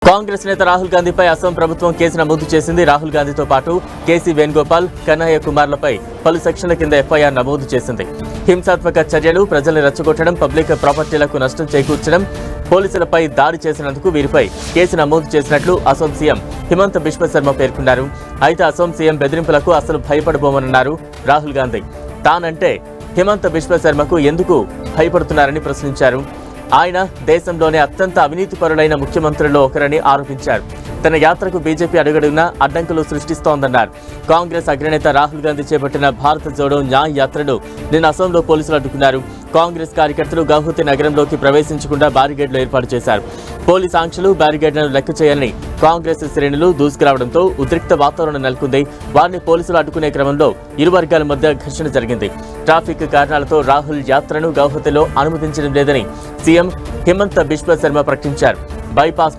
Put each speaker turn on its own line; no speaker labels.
కాంగ్రెస్ నేత రాహుల్ గాంధీపై అసోం ప్రభుత్వం కేసు నమోదు చేసింది. రాహుల్ గాంధీతో పాటు కేసీ వేణుగోపాల్, కన్నయ్య కుమార్లపై పలు సెక్షన్ల కింద ఎఫ్ఐఆర్ నమోదు చేసింది. హింసాత్మక చర్యలు, ప్రజల్ని రెచ్చగొట్టడం, పబ్లిక్ ప్రాపర్టీలకు నష్టం చేకూర్చడం, పోలీసులపై దాడి చేసినందుకు వీరిపై కేసు నమోదు చేసినట్లు అసోం సీఎం హిమంత బిశ్వ శర్మ పేర్కొన్నారు. అయితే అసోం సీఎం బెదిరింపులకు అసలు భయపడబోమన్నారు రాహుల్ గాంధీ. తానంటే హిమంత బిశ్వ శర్మకు ఎందుకు భయపడుతున్నారని ప్రశ్నించారు. ఆయన దేశంలోనే అత్యంత అవినీతిపరులైన ముఖ్యమంత్రుల్లో ఒకరని ఆరోపించారు. తన యాత్రకు బీజేపీ అడుగడుగునా అడ్డంకులు సృష్టిస్తోందన్నారు. కాంగ్రెస్ అగ్రనేత రాహుల్ గాంధీ చేపట్టిన భారత్ జోడో న్యాయ్ యాత్రను నిన్న అసోంలో పోలీసులు అడ్డుకున్నారు. కాంగ్రెస్ కార్యకర్తలు గౌహతి నగరంలోకి ప్రవేశించకుండా బ్యారికేడ్లు ఏర్పాటు చేశారు. పోలీస్ ఆంక్షలు, బ్యారికేడ్లను లెక్క చేయాలని కాంగ్రెస్ శ్రేణులు దూసుకురావడంతో ఉద్రిక్త వాతావరణం నెలకొంది. వారిని పోలీసులు అడ్డుకునే క్రమంలో ఇరు వర్గాల మధ్య ఘర్షణ జరిగింది. ట్రాఫిక్ కారణాలతో రాహుల్ యాత్రను గౌహతిలో అనుమతించడం లేదని సీఎం హిమంత బిశ్వ శర్మ ప్రకటించారు. బైపాస్ మీద